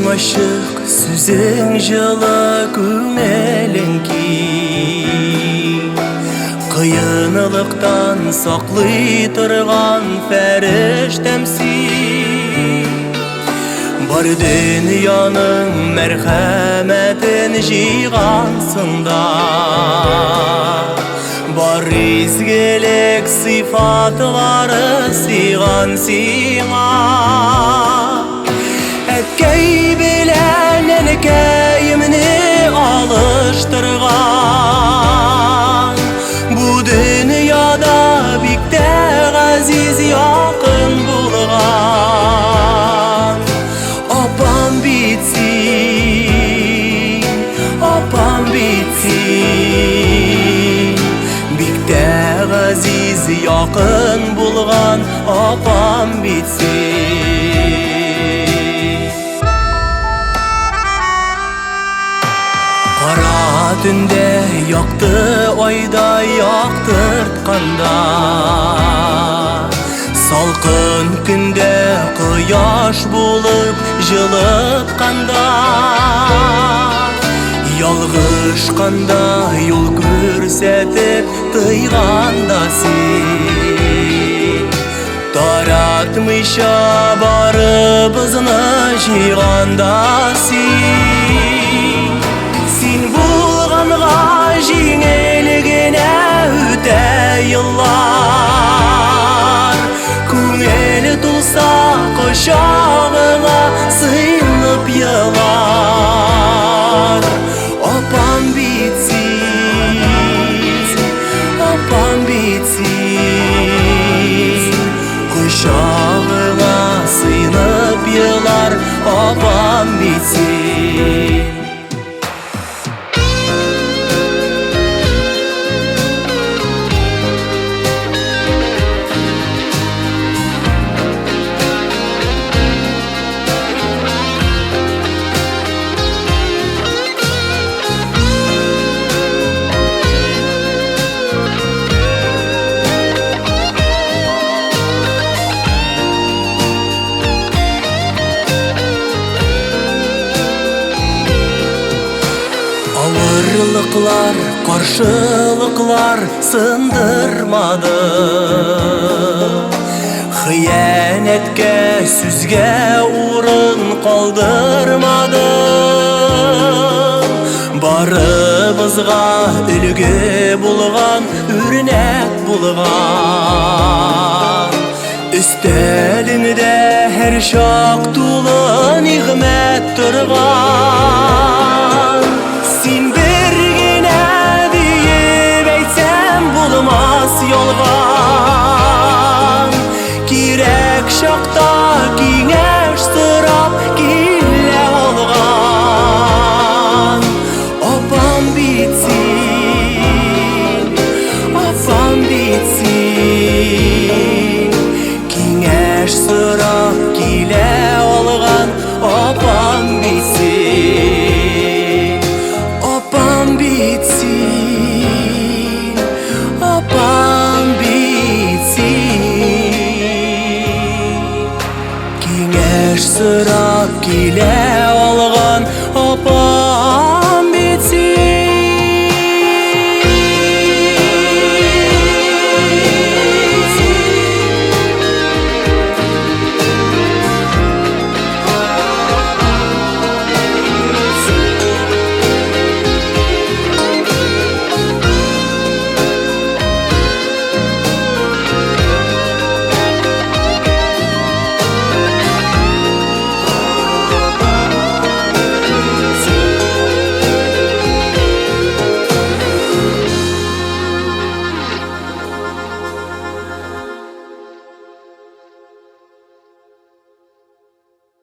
aşık süzün жылы көңеліңки Қиынлықтан сақлый тұрған фәрештәмсің Бар дүнияның мәрхәмәтен жиғансында Бар изгелек сыйфатлары сыйған сиңа Әткәй белән әнекәйемне алыштырган Бу дөньяда бик тә газиз якын булган Апам бит син Бик тә газиз якын булган Апам бит син Кара түндә якты айдай яктыртканда Салкын көндә кояш булып жылытканда Ялгышканда юл күрсәтеп тыйганда син Таратмыйча барыбызны җыйганда Син булганга җиңел генә үтә еллар Күңел тулса кочагыңа сыйнып елар Апам бит син Кочагыңа сыйнып елар Апам бит син Авырлыклар, каршылыклар сындырмады Хыянәткә, сүзгә урын калдырмады Барыбызга үлге булган, үрнәк булган Өстәлеңдә һәр чак тулы нигъмәт торган Син бер генә диеп әйтсәм булмас ялган Кирәк чакта киңәш сорап килә алган Апам бит син Киңәш сорап килә алган Апам бит син Апам бит син Киңәш сорап килә алган Апам